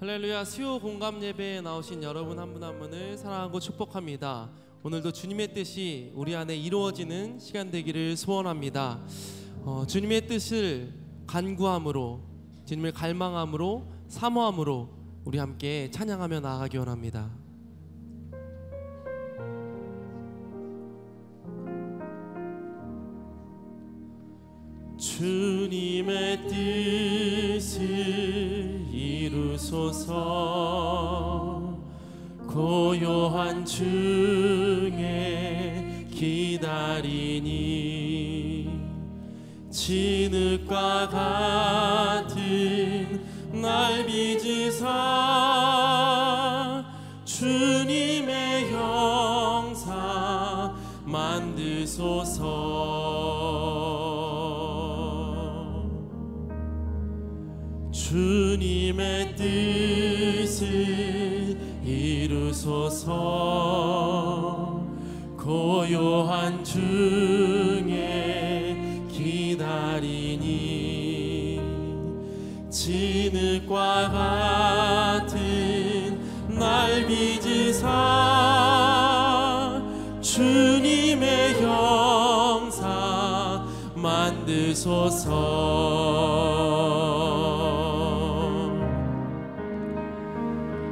할렐루야. 수요 공감 예배에 나오신 여러분 한 분 한 분을 사랑하고 축복합니다. 오늘도 주님의 뜻이 우리 안에 이루어지는 시간 되기를 소원합니다. 주님의 뜻을 간구함으로, 주님을 갈망함으로, 사모함으로 우리 함께 찬양하며 나아가기 원합니다. 주님의 뜻을 이루소서. 고요한 중에 기다리니 진흙과 같은 날 빚으사 주님의 형상 만드소서. 주님의 뜻을 이루소서. 고요한 중에 기다리니 진흙과 같은 날 빚으사 주님의 형상 만드소서.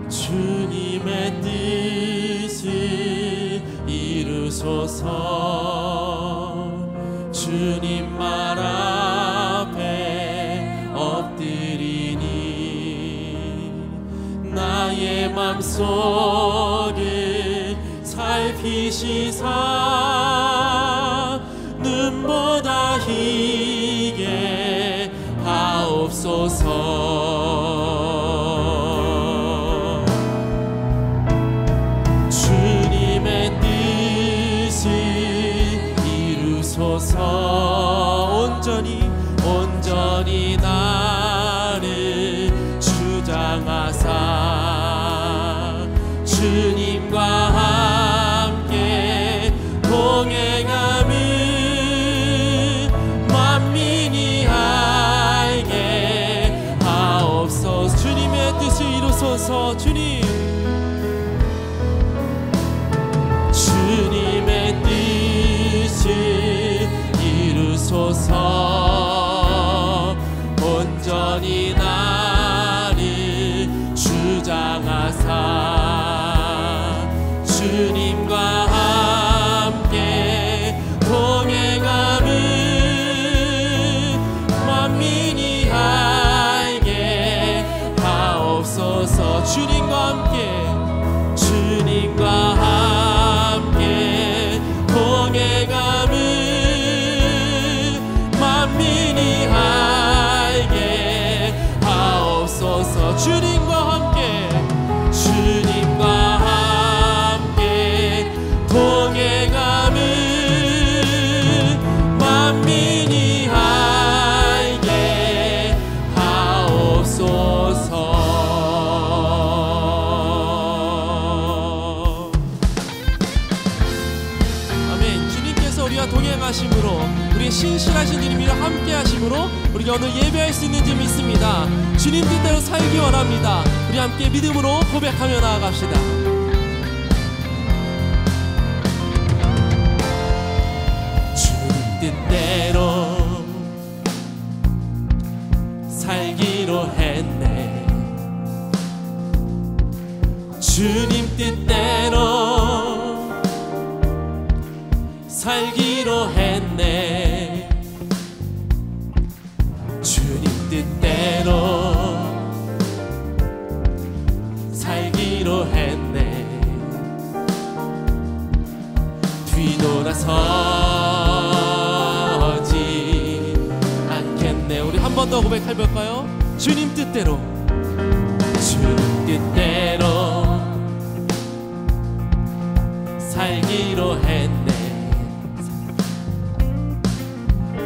주님의 뜻을 이루소서. 주님 말 앞에 엎드리니 나의 맘속을 살피시사 눈보다 희게 하옵소서. 온전히 나를 주장하사 주님과 함께 동행함을 만민이 알게 하옵소서. 주님의 뜻을 이루소서. 주님의 뜻을 이루소서. 온전히 나를 주장하사 주님과 함께 동행함을 만민이 알게 하옵소서. 주님과 함께 동행함을 만민이 알게 하옵소서. 주님과 함께 동행함을 만민이 알게 하옵소서. 아멘. 주님께서 우리와 동행하심으로, 우리 신실하신 주님이랑 함께 하심으로 우리가 오늘 예배할 수 있는 줄 믿습니다. 주님 뜻대로 살기 원합니다. 우리 함께 믿음으로 고백하며 나아갑시다. 주님 뜻대로 살기로 했네. 주님 뜻대로 살기로 했네. 주님 뜻대로 살기로 했네. 뒤돌아서지 않겠네. 우리 한 번 더 고백해볼까요? 주님 뜻대로 살기로 했네.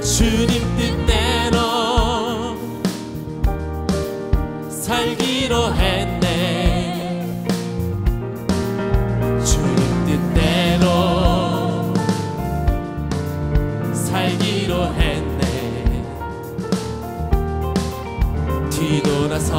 주님 뜻대로 살기로 했네. 주님 뜻대로 살기로 했네. 뒤돌아서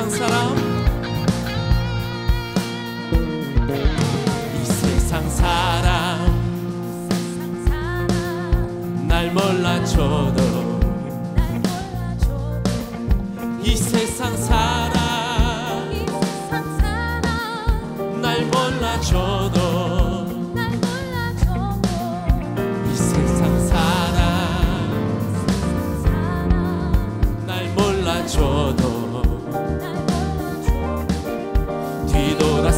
세상 사람, 이 세상 사람 날 몰라줘도, 이 세상 사람 날 몰라줘도, 이 세상 사람 날 몰라줘도 뒤돌아서지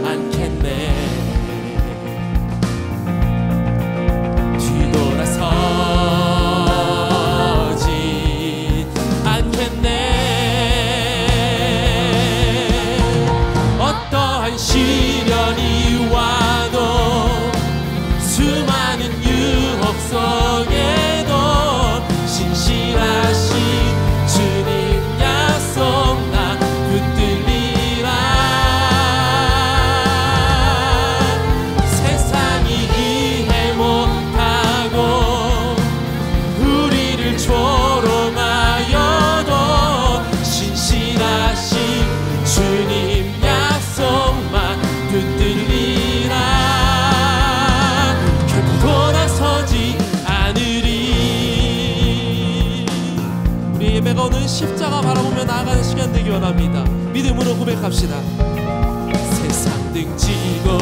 않겠네. 뒤돌아서지 않겠네. 어떠한 시련이 와도, 수많은 유혹 속에도 신실하신 주님 약속 나 붙들리라. 세상이 이해 못하고 우리를 조롱하여도 신실하신 주님 약속만 붙들리라. 결코 돌아서지 않으리. 우리 예배가 오늘 십자가 바라보며 나아가는 시간 되기 원합니다. 믿음으로 고백합시다. 세상 등지고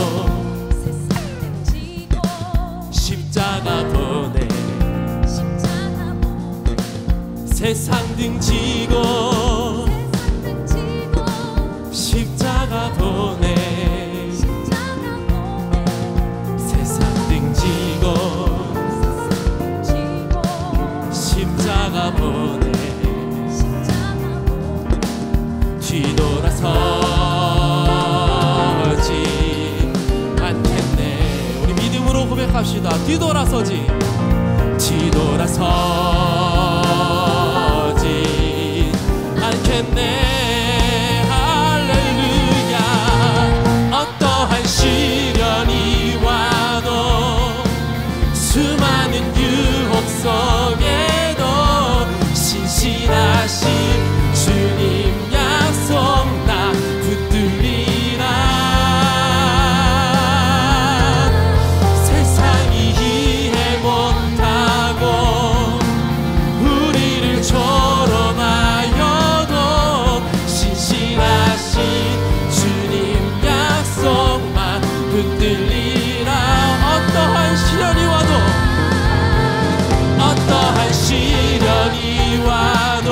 십자가 보내, 세상 등지고 십자가 보내, 세상 등지고 십자가 보내, 뒤돌아서지 않겠네. 우리 믿음으로 고백합시다. 뒤돌아서지 않겠네. 할렐루야. 어떠한 시련이 와도, 수많은 유혹 속에도 신실하신 주님 약속 나 붙들리라. 세상이 이해 못하고 우리를 조롱하여도 신실하신 주님 약속만 붙들리라. 어떠한 시련이 와도, 어떠한 시련이 와도,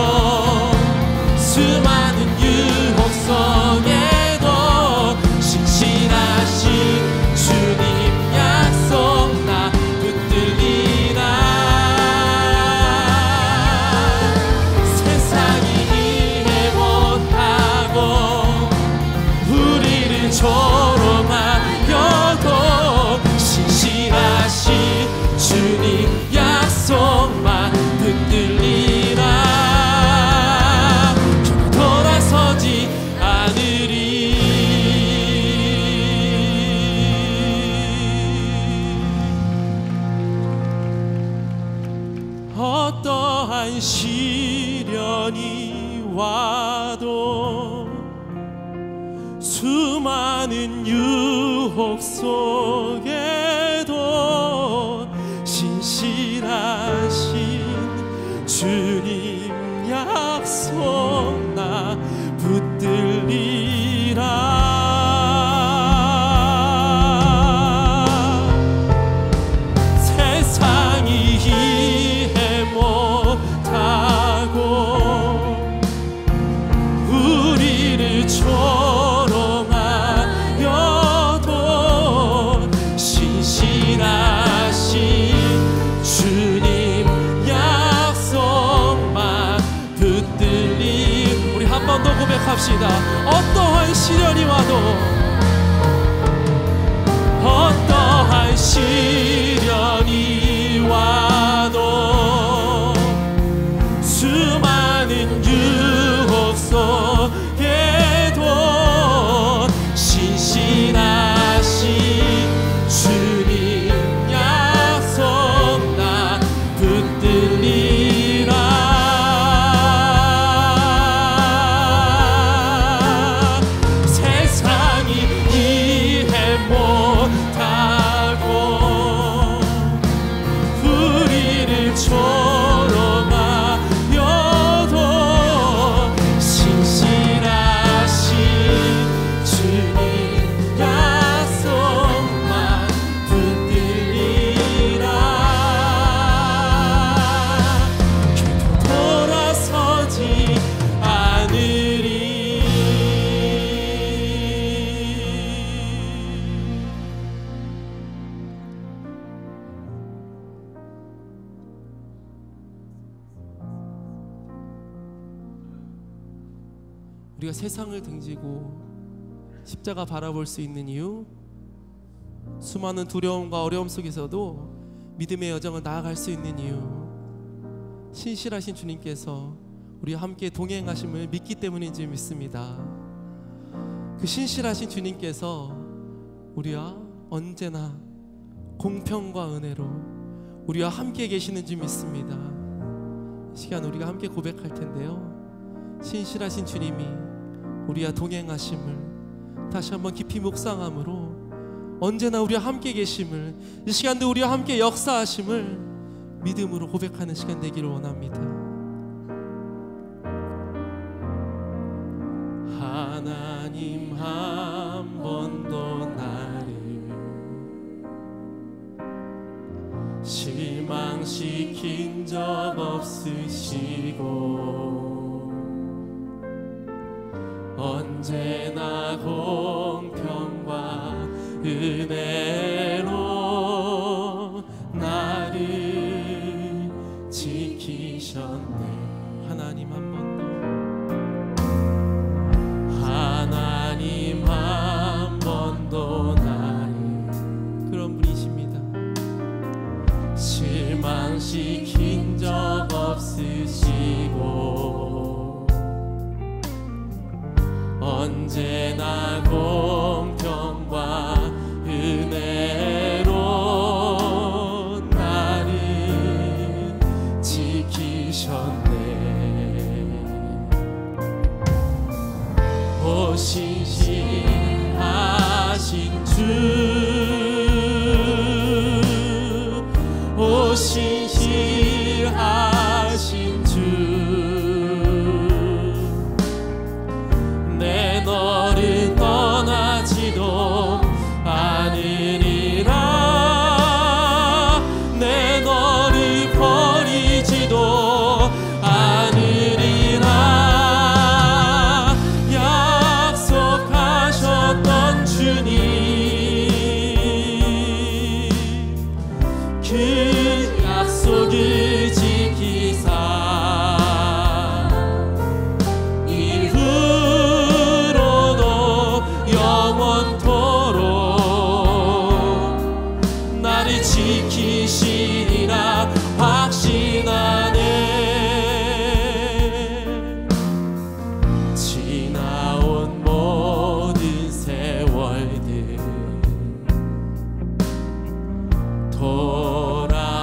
수많은 유혹 속에도 신실하신 주님 약속 나 붙들리라. 세상이 이해 못하고 우리를 조롱하여도 신실하신 주님 약속만 붙들리라. 결코 돌아서지 않으리. 어떠한 시련이 와도, 수많은 유혹 속에도 신실하신 주님 약속 나 붙들리라. 세상이 이해 못하고 우리를 조롱하여도 신실하신 주님 약속만 붙들리. 우리 한 번 더 고백합시다. 어떠한 시련이 와도, 어떠한 시련이 와도, 수많은 유혹 속에도 신실하신 주님 약속 나 붙들리라. 우리가 세상을 등지고 십자가 바라볼 수 있는 이유, 수많은 두려움과 어려움 속에서도 믿음의 여정을 나아갈 수 있는 이유, 신실하신 주님께서 우리와 함께 동행하심을 믿기 때문인 줄 믿습니다. 그 신실하신 주님께서 우리와 언제나 공평과 은혜로 우리와 함께 계시는 줄 믿습니다. 이 시간 우리가 함께 고백할 텐데요, 신실하신 주님이 우리와 동행하심을 다시 한번 깊이 묵상함으로 언제나 우리와 함께 계심을, 이 시간도 우리와 함께 역사하심을 믿음으로 고백하는 시간 되기를 원합니다. 하나님 한 번도 나를 실망시킨 적 없으시고 언제나 공평과 은혜로 나를 지키셨네. 하나님 한 번도 나를, 그런 분이십니다. 실망시킨 적 없으시고 언제나 공평과 은혜로 나를 지키셨네. 오 신실하신 주, 오 신실하신 주, 내 너를 떠나지도 않으리라, 내 너를 버리지도 않으리라. 약속하셨던 주님, 그 약속을 지키사 이후로도 영원토록 나를 지키시리라 확신하네. 지나온 모든 세월들 돌아보아도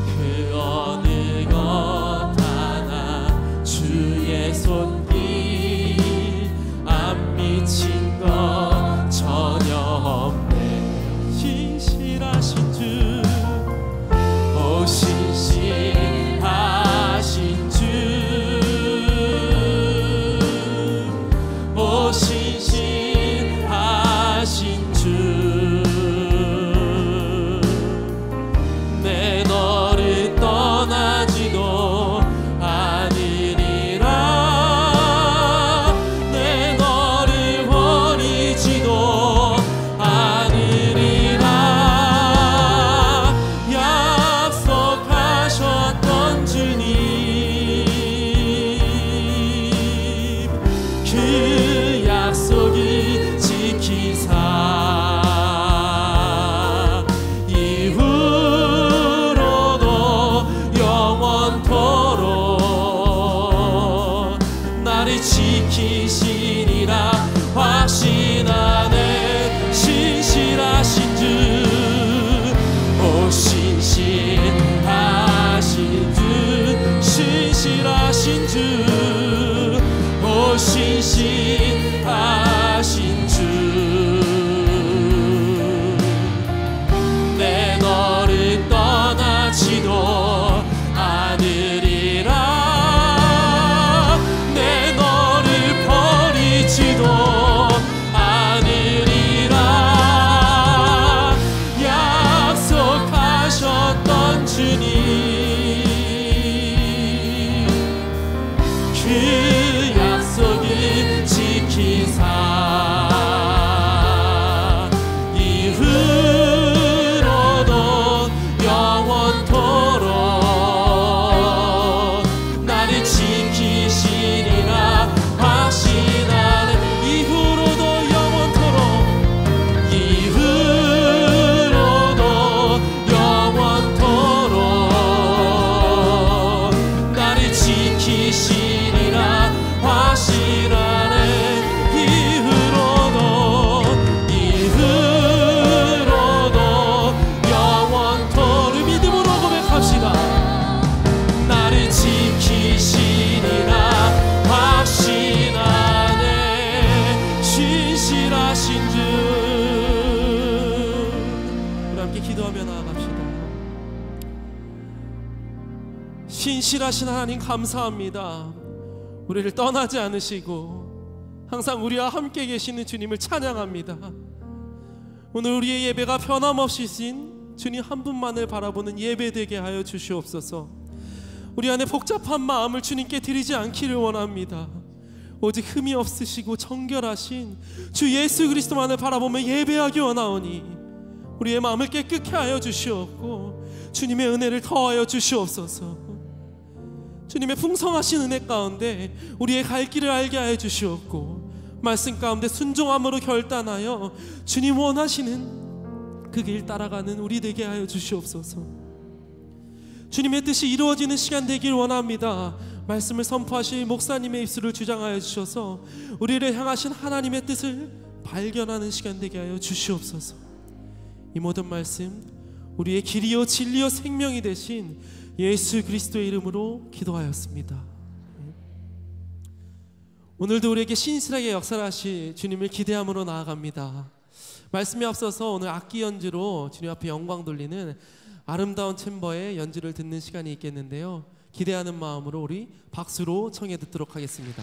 그 어느 것 하나 주의 손길 안 미친 것 전혀 없네. 신실하신 주, 오 신실하신 주, 오 신실하신 주, 내 너를 떠나지도 않으리라, 내 너를 버리지도 않으리라. 약속하셨던 주님, 그 약속을 지키사 이후로도 영원토록 나를 지키시리라 확신하네. 신실하신 주, 오 신실하신 주, 신실하신 주, 오 신실하신 주, 주신 주, 우리 함께 기도하며 나아갑시다. 신실하신 하나님 감사합니다. 우리를 떠나지 않으시고 항상 우리와 함께 계시는 주님을 찬양합니다. 오늘 우리의 예배가 변함없이 신 주님 한 분만을 바라보는 예배 되게 하여 주시옵소서. 우리 안에 복잡한 마음을 주님께 드리지 않기를 원합니다. 오직 흠이 없으시고 정결하신 주 예수 그리스도만을 바라보며 예배하기 원하오니 우리의 마음을 깨끗게 하여 주시옵고 주님의 은혜를 더하여 주시옵소서. 주님의 풍성하신 은혜 가운데 우리의 갈 길을 알게 하여 주시옵고 말씀 가운데 순종함으로 결단하여 주님 원하시는 그 길 따라가는 우리 되게 하여 주시옵소서. 주님의 뜻이 이루어지는 시간 되길 원합니다. 말씀을 선포하실 목사님의 입술을 주장하여 주셔서 우리를 향하신 하나님의 뜻을 발견하는 시간 되게 하여 주시옵소서. 이 모든 말씀 우리의 길이요 진리요 생명이 되신 예수 그리스도의 이름으로 기도하였습니다. 오늘도 우리에게 신실하게 역사하실 주님을 기대함으로 나아갑니다. 말씀에 앞서서 오늘 악기 연주로 주님 앞에 영광 돌리는 아름다운 챔버의 연주를 듣는 시간이 있겠는데요, 기대하는 마음으로 우리 박수로 청해 듣도록 하겠습니다.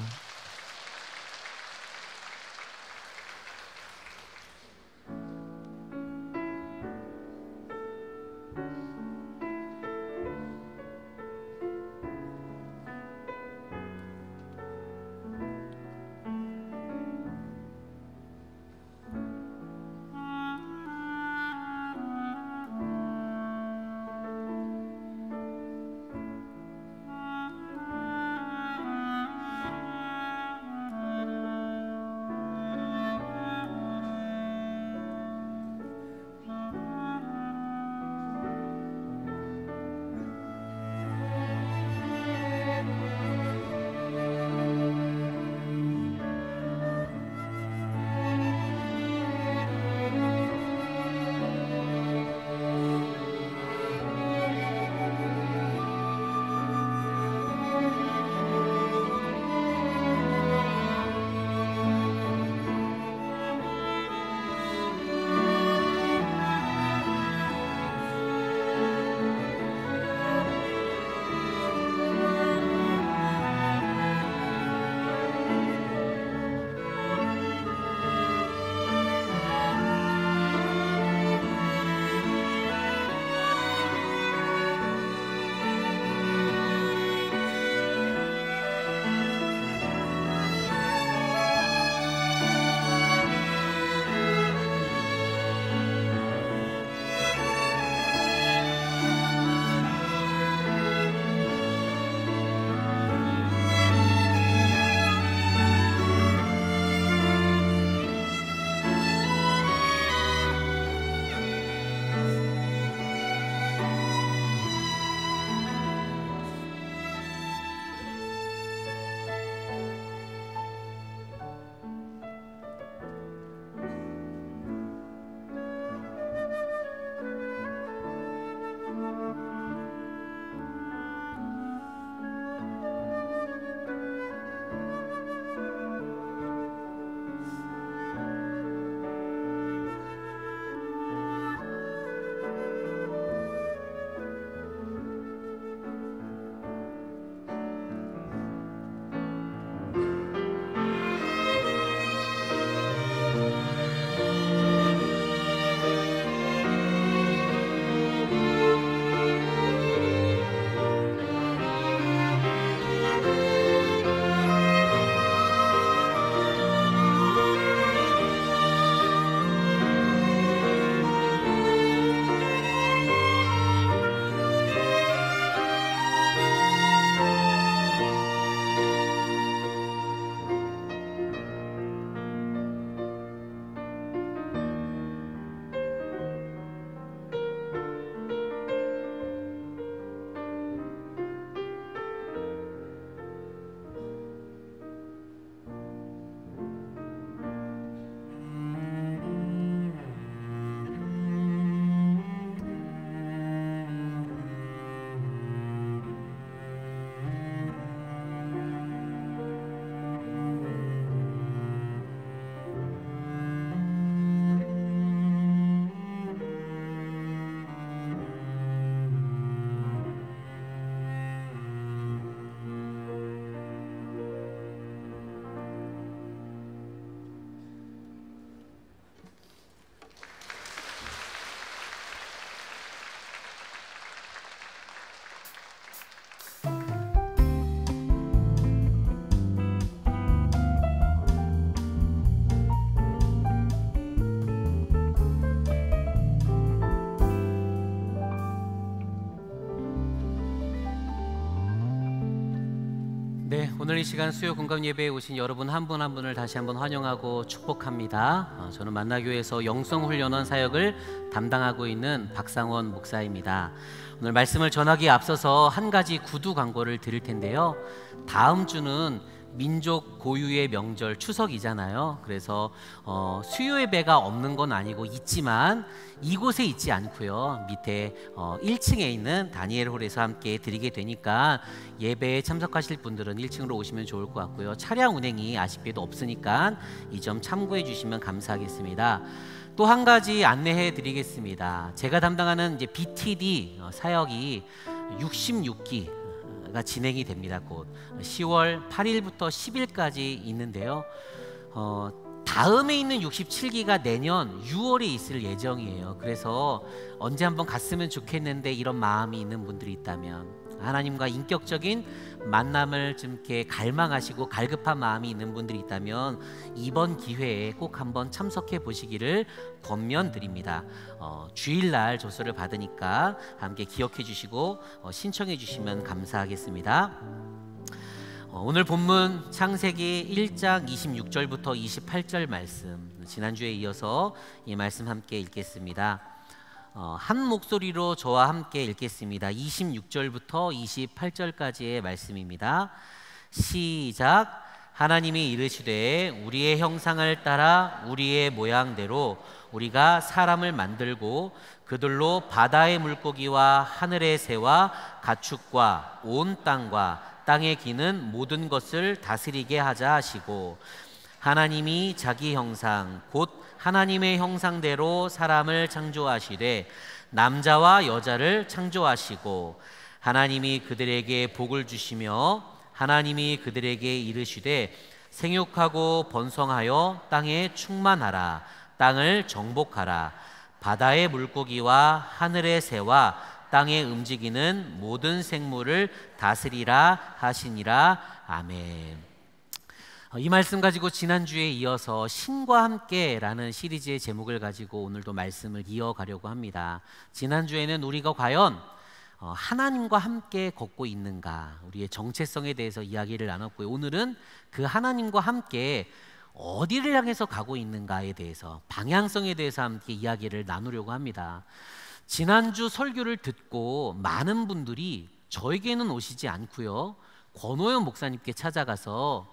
오늘 이 시간 수요 공감 예배에 오신 여러분 한 분 한 분을 다시 한번 환영하고 축복합니다. 저는 만나교회에서 영성훈련원 사역을 담당하고 있는 박상원 목사입니다. 오늘 말씀을 전하기에 앞서서 한 가지 구두 광고를 드릴 텐데요. 다음 주는 민족 고유의 명절 추석이잖아요. 그래서 수요 예배가 없는 건 아니고 있지만 이곳에 있지 않고요. 밑에 1층에 있는 다니엘 홀에서 함께 드리게 되니까 예배에 참석하실 분들은 1층으로 오시면 좋을 것 같고요. 차량 운행이 아쉽게도 없으니까 이 점 참고해 주시면 감사하겠습니다. 또 한 가지 안내해 드리겠습니다. 제가 담당하는 이제 BTD 사역이 66기 가 진행이 됩니다. 곧 10월 8일부터 10일까지 있는데요. 다음에 있는 67기가 내년 6월에 있을 예정이에요. 그래서 언제 한번 갔으면 좋겠는데 이런 마음이 있는 분들이 있다면, 하나님과 인격적인 만남을 좀 이렇게 갈망하시고 갈급한 마음이 있는 분들이 있다면 이번 기회에 꼭 한번 참석해 보시기를 권면드립니다. 주일날 조서를 받으니까 함께 기억해 주시고 신청해 주시면 감사하겠습니다. 오늘 본문 창세기 1장 26절부터 28절 말씀, 지난주에 이어서 이 말씀 함께 읽겠습니다. 한 목소리로 저와 함께 읽겠습니다. 26절부터 28절까지의 말씀입니다. 시작. 하나님이 이르시되 우리의 형상을 따라 우리의 모양대로 우리가 사람을 만들고 그들로 바다의 물고기와 하늘의 새와 가축과 온 땅과 땅에 기는 모든 것을 다스리게 하자 하시고, 하나님이 자기 형상 곧 하나님의 형상대로 사람을 창조하시되 남자와 여자를 창조하시고, 하나님이 그들에게 복을 주시며 하나님이 그들에게 이르시되 생육하고 번성하여 땅에 충만하라. 땅을 정복하라. 바다의 물고기와 하늘의 새와 땅에 움직이는 모든 생물을 다스리라 하시니라. 아멘. 이 말씀 가지고 지난주에 이어서 신과 함께라는 시리즈의 제목을 가지고 오늘도 말씀을 이어가려고 합니다. 지난주에는 우리가 과연 하나님과 함께 걷고 있는가, 우리의 정체성에 대해서 이야기를 나눴고요. 오늘은 그 하나님과 함께 어디를 향해서 가고 있는가에 대해서, 방향성에 대해서 함께 이야기를 나누려고 합니다. 지난주 설교를 듣고 많은 분들이 저에게는 오시지 않고요, 권호연 목사님께 찾아가서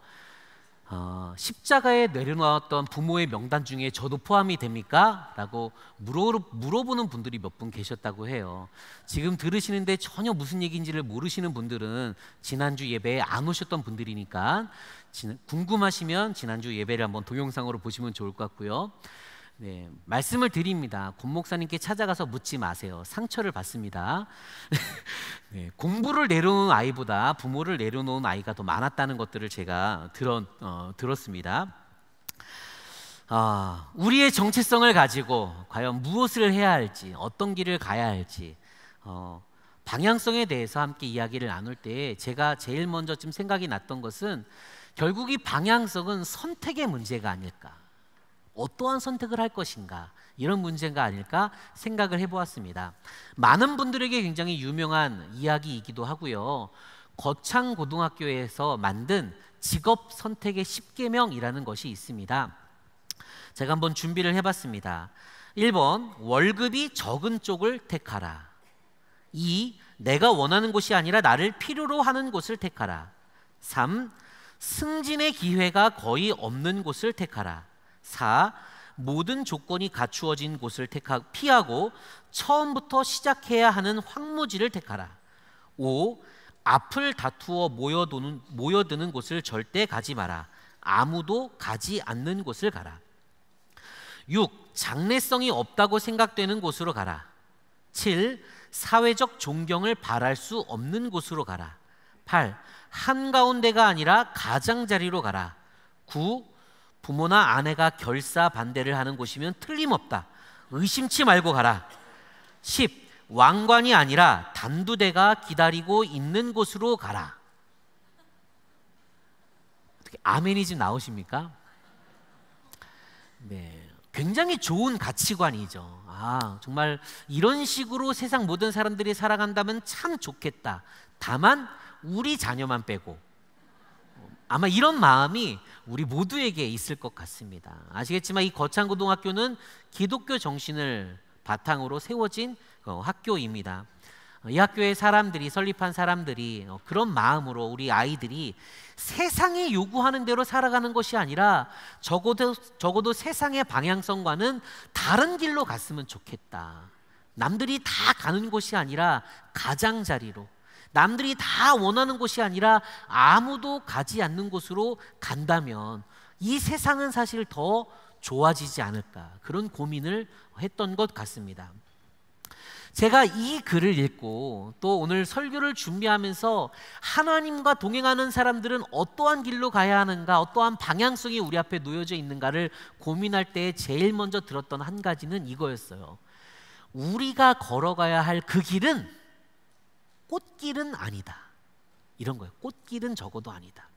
십자가에 내려놓았던 부모의 명단 중에 저도 포함이 됩니까? 라고 물어보는 분들이 몇 분 계셨다고 해요. 지금 들으시는데 전혀 무슨 얘기인지를 모르시는 분들은 지난주 예배에 안 오셨던 분들이니까 궁금하시면 지난주 예배를 한번 동영상으로 보시면 좋을 것 같고요. 네, 말씀을 드립니다. 권 목사님께 찾아가서 묻지 마세요. 상처를 받습니다. 네, 공부를 내려놓은 아이보다 부모를 내려놓은 아이가 더 많았다는 것들을 제가 들었습니다. 우리의 정체성을 가지고 과연 무엇을 해야 할지, 어떤 길을 가야 할지, 방향성에 대해서 함께 이야기를 나눌 때 제가 제일 먼저 좀 생각이 났던 것은 결국 이 방향성은 선택의 문제가 아닐까, 어떠한 선택을 할 것인가, 이런 문제가 아닐까 생각을 해보았습니다. 많은 분들에게 굉장히 유명한 이야기이기도 하고요. 거창고등학교에서 만든 직업 선택의 10계명이라는 것이 있습니다. 제가 한번 준비를 해봤습니다. 1번, 월급이 적은 쪽을 택하라. 2, 내가 원하는 곳이 아니라 나를 필요로 하는 곳을 택하라. 3, 승진의 기회가 거의 없는 곳을 택하라. 4. 모든 조건이 갖추어진 곳을 피하고 처음부터 시작해야 하는 황무지를 택하라. 5. 앞을 다투어 모여드는 곳을 절대 가지 마라. 아무도 가지 않는 곳을 가라. 6. 장래성이 없다고 생각되는 곳으로 가라. 7. 사회적 존경을 바랄 수 없는 곳으로 가라. 8. 한가운데가 아니라 가장자리로 가라. 9. 부모나 아내가 결사 반대를 하는 곳이면 틀림없다. 의심치 말고 가라. 10. 왕관이 아니라 단두대가 기다리고 있는 곳으로 가라. 어떻게 아멘이 좀 나오십니까? 네, 굉장히 좋은 가치관이죠. 정말 이런 식으로 세상 모든 사람들이 살아간다면 참 좋겠다. 다만 우리 자녀만 빼고 아마 이런 마음이 우리 모두에게 있을 것 같습니다. 아시겠지만 이 거창고등학교는 기독교 정신을 바탕으로 세워진 학교입니다. 이 학교의 사람들이, 설립한 사람들이 그런 마음으로 우리 아이들이 세상이 요구하는 대로 살아가는 것이 아니라 적어도 세상의 방향성과는 다른 길로 갔으면 좋겠다. 남들이 다 가는 곳이 아니라 가장자리로, 남들이 다 원하는 곳이 아니라 아무도 가지 않는 곳으로 간다면 이 세상은 사실 더 좋아지지 않을까, 그런 고민을 했던 것 같습니다. 제가 이 글을 읽고 또 오늘 설교를 준비하면서 하나님과 동행하는 사람들은 어떠한 길로 가야 하는가, 어떠한 방향성이 우리 앞에 놓여져 있는가를 고민할 때 제일 먼저 들었던 한 가지는 이거였어요. 우리가 걸어가야 할 그 길은 꽃길은 아니다. 이런 거예요. 꽃길은 적어도 아니다.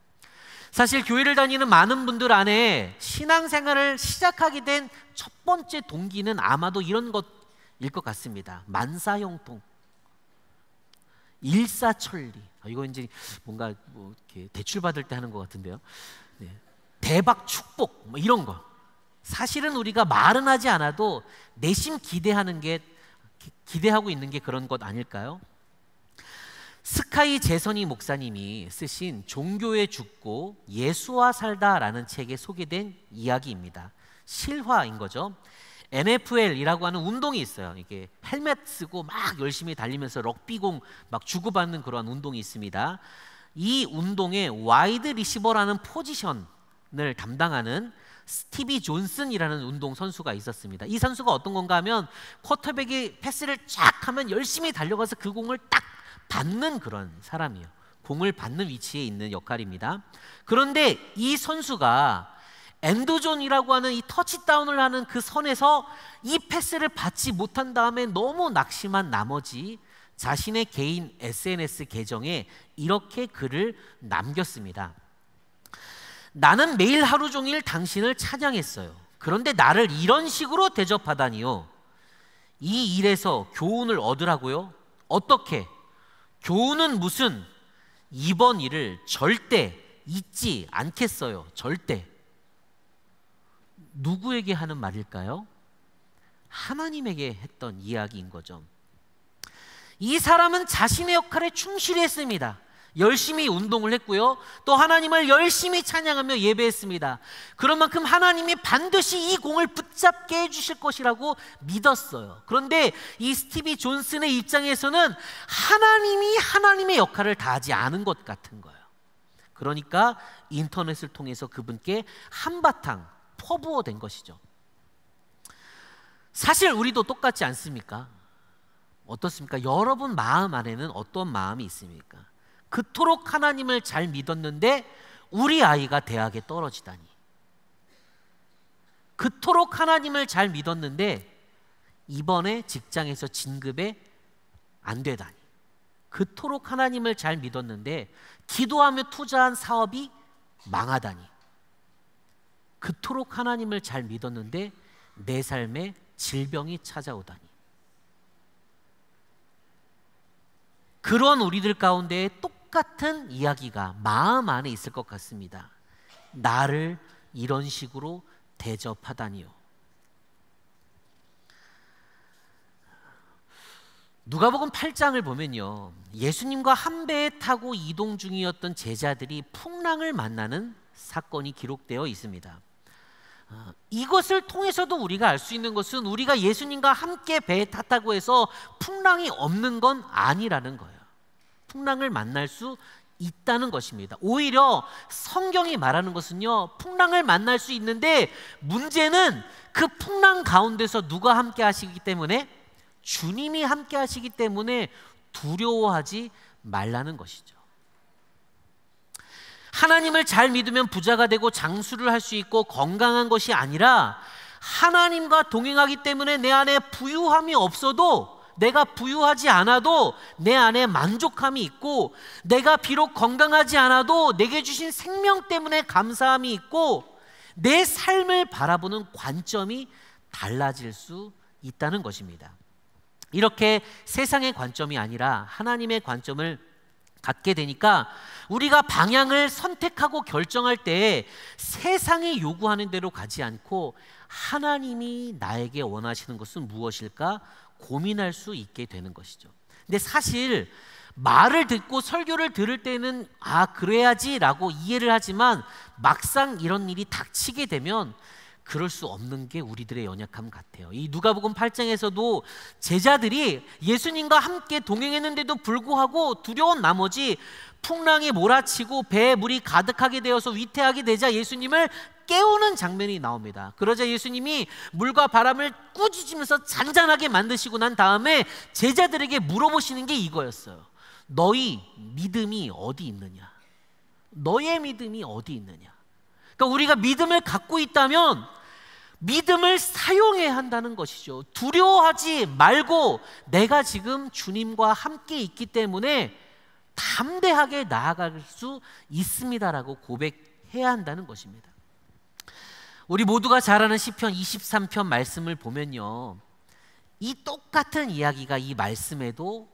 사실 교회를 다니는 많은 분들 안에 신앙생활을 시작하게 된 첫 번째 동기는 아마도 이런 것일 것 같습니다. 만사형통, 일사천리. 이거 이제 뭔가 뭐 이렇게 대출 받을 때 하는 것 같은데요. 네. 대박 축복, 뭐 이런 거. 사실은 우리가 말은 하지 않아도 내심 기대하고 있는 게 그런 것 아닐까요? 스카이 제선이 목사님이 쓰신 종교에 죽고 예수와 살다라는 책에 소개된 이야기입니다. 실화인 거죠. NFL이라고 하는 운동이 있어요. 이게 헬멧 쓰고 막 열심히 달리면서 럭비공 막 주고받는 그런 운동이 있습니다. 이 운동에 와이드 리시버라는 포지션을 담당하는 스티비 존슨이라는 운동 선수가 있었습니다. 이 선수가 어떤 건가 하면 쿼터백이 패스를 쫙 하면 열심히 달려가서 그 공을 딱 받는 그런 사람이에요. 공을 받는 위치에 있는 역할입니다. 그런데 이 선수가 엔드존이라고 하는 이 터치다운을 하는 그 선에서 이 패스를 받지 못한 다음에 너무 낙심한 나머지 자신의 개인 SNS 계정에 이렇게 글을 남겼습니다. 나는 매일 하루 종일 당신을 찬양했어요. 그런데 나를 이런 식으로 대접하다니요. 이 일에서 교훈을 얻으라고요? 어떻게? 교훈은 무슨? 이번 일을 절대 잊지 않겠어요. 절대. 누구에게 하는 말일까요? 하나님에게 했던 이야기인 거죠. 이 사람은 자신의 역할에 충실히 했습니다. 열심히 운동을 했고요. 또 하나님을 열심히 찬양하며 예배했습니다. 그런 만큼 하나님이 반드시 이 공을 붙잡게 해주실 것이라고 믿었어요. 그런데 이 스티비 존슨의 입장에서는 하나님이 하나님의 역할을 다하지 않은 것 같은 거예요. 그러니까 인터넷을 통해서 그분께 한바탕 퍼부어댄 것이죠. 사실 우리도 똑같지 않습니까? 어떻습니까? 여러분 마음 안에는 어떤 마음이 있습니까? 그토록 하나님을 잘 믿었는데 우리 아이가 대학에 떨어지다니, 그토록 하나님을 잘 믿었는데 이번에 직장에서 진급에 안 되다니, 그토록 하나님을 잘 믿었는데 기도하며 투자한 사업이 망하다니, 그토록 하나님을 잘 믿었는데 내 삶에 질병이 찾아오다니. 그런 우리들 가운데 똑같은 이야기가 마음 안에 있을 것 같습니다. 나를 이런 식으로 대접하다니요. 누가복음 8장을 보면요, 예수님과 한 배에 타고 이동 중이었던 제자들이 풍랑을 만나는 사건이 기록되어 있습니다. 이것을 통해서도 우리가 알 수 있는 것은 우리가 예수님과 함께 배에 탔다고 해서 풍랑이 없는 건 아니라는 거예요. 풍랑을 만날 수 있다는 것입니다. 오히려 성경이 말하는 것은요, 풍랑을 만날 수 있는데 문제는 그 풍랑 가운데서 누가 함께 하시기 때문에, 주님이 함께 하시기 때문에 두려워하지 말라는 것이죠. 하나님을 잘 믿으면 부자가 되고 장수를 할 수 있고 건강한 것이 아니라, 하나님과 동행하기 때문에 내 안에 부유함이 없어도, 내가 부유하지 않아도 내 안에 만족함이 있고, 내가 비록 건강하지 않아도 내게 주신 생명 때문에 감사함이 있고, 내 삶을 바라보는 관점이 달라질 수 있다는 것입니다. 이렇게 세상의 관점이 아니라 하나님의 관점을 갖게 되니까 우리가 방향을 선택하고 결정할 때 세상이 요구하는 대로 가지 않고 하나님이 나에게 원하시는 것은 무엇일까 고민할 수 있게 되는 것이죠. 근데 사실 말을 듣고 설교를 들을 때는 그래야지 라고 이해를 하지만 막상 이런 일이 닥치게 되면 그럴 수 없는 게 우리들의 연약함 같아요. 이 누가복음 8장에서도 제자들이 예수님과 함께 동행했는데도 불구하고 두려운 나머지 풍랑이 몰아치고 배에 물이 가득하게 되어서 위태하게 되자 예수님을 깨우는 장면이 나옵니다. 그러자 예수님이 물과 바람을 꾸짖으면서 잔잔하게 만드시고 난 다음에 제자들에게 물어보시는 게 이거였어요. 너희 믿음이 어디 있느냐? 너의 믿음이 어디 있느냐? 그러니까 우리가 믿음을 갖고 있다면 믿음을 사용해야 한다는 것이죠. 두려워하지 말고 내가 지금 주님과 함께 있기 때문에 담대하게 나아갈 수 있습니다라고 고백해야 한다는 것입니다. 우리 모두가 잘 아는 시편 23편 말씀을 보면요, 이 똑같은 이야기가 이 말씀에도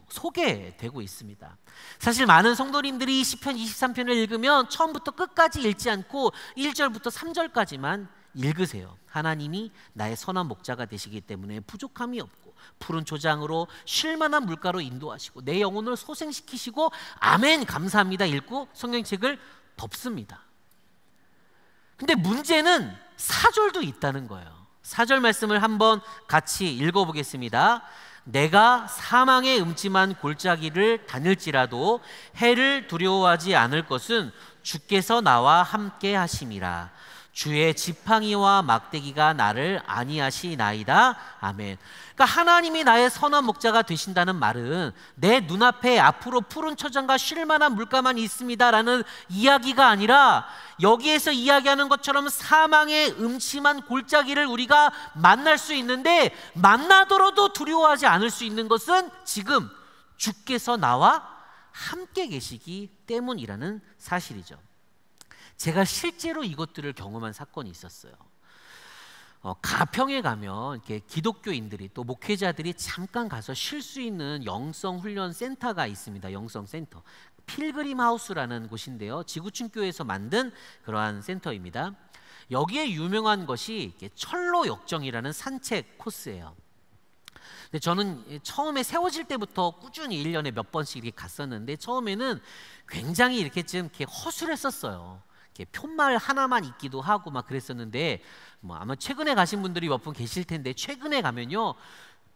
소개되고 있습니다. 사실 많은 성도님들이 시편 23편을 읽으면 처음부터 끝까지 읽지 않고 1절부터 3절까지만 읽으세요. 하나님이 나의 선한 목자가 되시기 때문에 부족함이 없고 푸른 초장으로 쉴만한 물가로 인도하시고 내 영혼을 소생시키시고 아멘 감사합니다 읽고 성경책을 덮습니다. 근데 문제는 4절도 있다는 거예요. 4절 말씀을 한번 같이 읽어보겠습니다. 내가 사망의 음침한 골짜기를 다닐지라도 해를 두려워하지 않을 것은 주께서 나와 함께 하심이라. 주의 지팡이와 막대기가 나를 안위하시나이다. 아멘. 그러니까 하나님이 나의 선한 목자가 되신다는 말은 내 눈앞에 앞으로 푸른 초장과 쉴만한 물가만 있습니다라는 이야기가 아니라 여기에서 이야기하는 것처럼 사망의 음침한 골짜기를 우리가 만날 수 있는데 만나더라도 두려워하지 않을 수 있는 것은 지금 주께서 나와 함께 계시기 때문이라는 사실이죠. 제가 실제로 이것들을 경험한 사건이 있었어요. 가평에 가면 이렇게 기독교인들이 또 목회자들이 잠깐 가서 쉴 수 있는 영성 훈련 센터가 있습니다. 영성 센터. 필그림 하우스라는 곳인데요. 지구촌교회에서 만든 그러한 센터입니다. 여기에 유명한 것이 철로 역정이라는 산책 코스예요. 근데 저는 처음에 세워질 때부터 꾸준히 1년에 몇 번씩 이렇게 갔었는데 처음에는 굉장히 이렇게 좀 이렇게 허술했었어요. 이렇게 푯말 하나만 있기도 하고 막 그랬었는데 아마 최근에 가신 분들이 몇 분 계실 텐데 최근에 가면요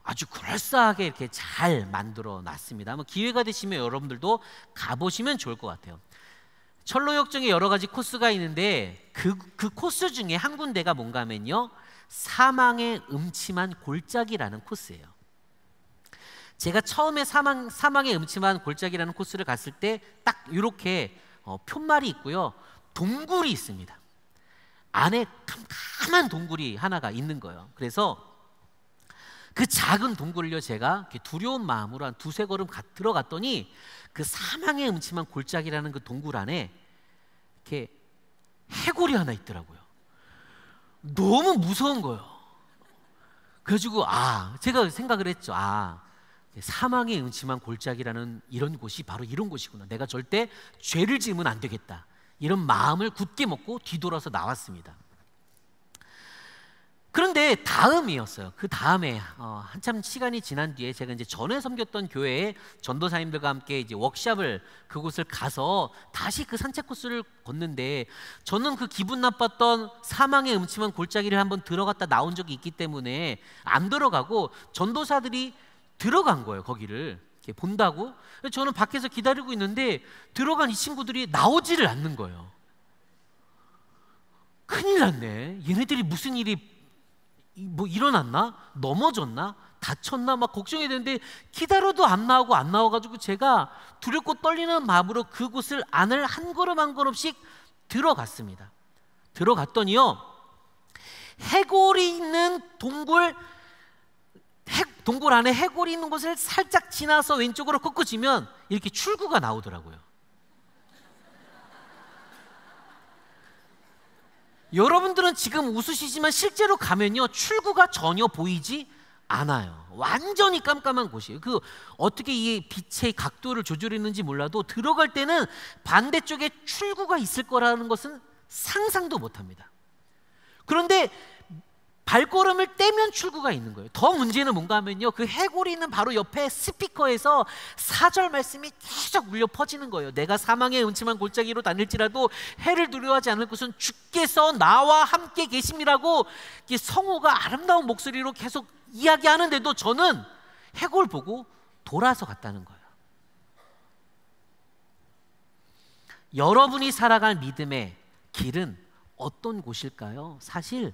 아주 그럴싸하게 이렇게 잘 만들어 놨습니다. 기회가 되시면 여러분들도 가보시면 좋을 것 같아요. 철로역정에 여러 가지 코스가 있는데 그 코스 중에 한 군데가 뭔가 하면요 사망의 음침한 골짜기라는 코스예요. 제가 처음에 사망의 음침한 골짜기라는 코스를 갔을 때 딱 이렇게 푯말이 있고요 동굴이 있습니다. 안에 캄캄한 동굴이 하나가 있는 거예요. 그래서 그 작은 동굴을요 제가 이렇게 두려운 마음으로 한 두세 걸음 들어갔더니 그 사망의 음침한 골짜기라는 그 동굴 안에 이렇게 해골이 하나 있더라고요. 너무 무서운 거예요. 그래가지고 제가 생각을 했죠. 사망의 음침한 골짜기라는 이런 곳이 바로 이런 곳이구나. 내가 절대 죄를 지으면 안 되겠다. 이런 마음을 굳게 먹고 뒤돌아서 나왔습니다. 그런데 다음이었어요. 그 다음에 한참 시간이 지난 뒤에 제가 이제 전에 섬겼던 교회에 전도사님들과 함께 이제 워크숍을 그곳을 가서 다시 그 산책 코스를 걷는데 저는 그 기분 나빴던 사망의 음침한 골짜기를 한번 들어갔다 나온 적이 있기 때문에 안 들어가고 전도사들이 들어간 거예요. 거기를 이렇게 본다고. 저는 밖에서 기다리고 있는데 들어간 이 친구들이 나오지를 않는 거예요. 큰일 났네. 얘네들이 무슨 일이 일어났나? 넘어졌나? 다쳤나? 막 걱정이 되는데 기다려도 안 나와가지고 제가 두렵고 떨리는 마음으로 그곳을 안을 한 걸음 한 걸음씩 들어갔습니다. 들어갔더니요 해골이 있는 동굴 안에 해골이 있는 곳을 살짝 지나서 왼쪽으로 꺾어지면 이렇게 출구가 나오더라고요. 여러분들은 지금 웃으시지만 실제로 가면요 출구가 전혀 보이지 않아요. 완전히 깜깜한 곳이에요. 그 어떻게 이 빛의 각도를 조절했는지 몰라도 들어갈 때는 반대쪽에 출구가 있을 거라는 것은 상상도 못합니다. 그런데 발걸음을 떼면 출구가 있는 거예요. 더 문제는 뭔가 하면요, 그 해골이 있는 바로 옆에 스피커에서 4절 말씀이 계속 울려 퍼지는 거예요. 내가 사망의 음침한 골짜기로 다닐지라도 해를 두려워하지 않을 것은 주께서 나와 함께 계심이라고 성우가 아름다운 목소리로 계속 이야기하는데도 저는 해골 보고 돌아서 갔다는 거예요. 여러분이 살아갈 믿음의 길은 어떤 곳일까요? 사실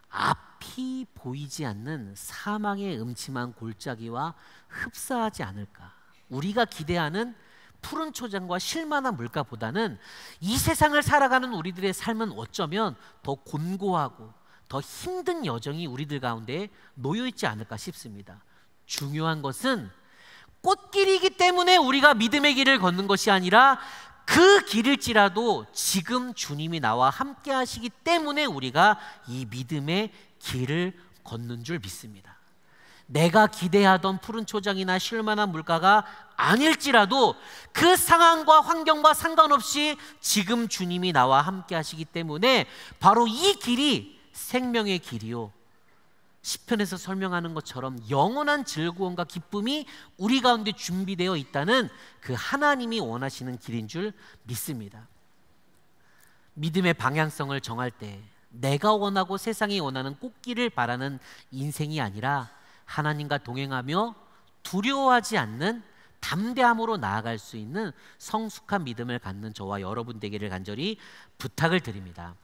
앞이 보이지 않는 사망의 음침한 골짜기와 흡사하지 않을까. 우리가 기대하는 푸른 초장과 쉴만한 물가보다는 이 세상을 살아가는 우리들의 삶은 어쩌면 더 곤고하고 더 힘든 여정이 우리들 가운데 놓여있지 않을까 싶습니다. 중요한 것은 꽃길이기 때문에 우리가 믿음의 길을 걷는 것이 아니라 그 길일지라도 지금 주님이 나와 함께 하시기 때문에 우리가 이 믿음의 길을 걷는 줄 믿습니다. 내가 기대하던 푸른 초장이나 쉴만한 물가가 아닐지라도 그 상황과 환경과 상관없이 지금 주님이 나와 함께 하시기 때문에 바로 이 길이 생명의 길이요, 시편에서 설명하는 것처럼 영원한 즐거움과 기쁨이 우리 가운데 준비되어 있다는 그 하나님이 원하시는 길인 줄 믿습니다. 믿음의 방향성을 정할 때 내가 원하고 세상이 원하는 꽃길을 바라는 인생이 아니라 하나님과 동행하며 두려워하지 않는 담대함으로 나아갈 수 있는 성숙한 믿음을 갖는 저와 여러분 되기를 간절히 부탁을 드립니다.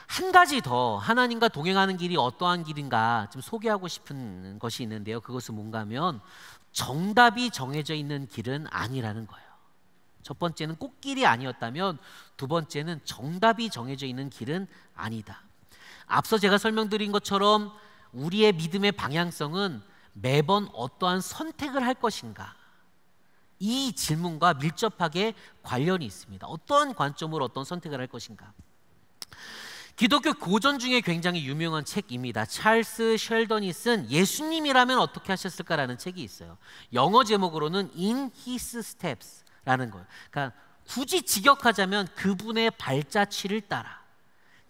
한 가지 더 하나님과 동행하는 길이 어떠한 길인가 좀 소개하고 싶은 것이 있는데요. 그것은 뭔가 하면 정답이 정해져 있는 길은 아니라는 거예요. 첫 번째는 꽃길이 아니었다면 두 번째는 정답이 정해져 있는 길은 아니다. 앞서 제가 설명드린 것처럼 우리의 믿음의 방향성은 매번 어떠한 선택을 할 것인가, 이 질문과 밀접하게 관련이 있습니다. 어떠한 관점으로 어떤 선택을 할 것인가. 기독교 고전 중에 굉장히 유명한 책입니다. 찰스 쉘던이 쓴 예수님이라면 어떻게 하셨을까라는 책이 있어요. 영어 제목으로는 In His Steps라는 거예요. 그러니까 굳이 직역하자면 그분의 발자취를 따라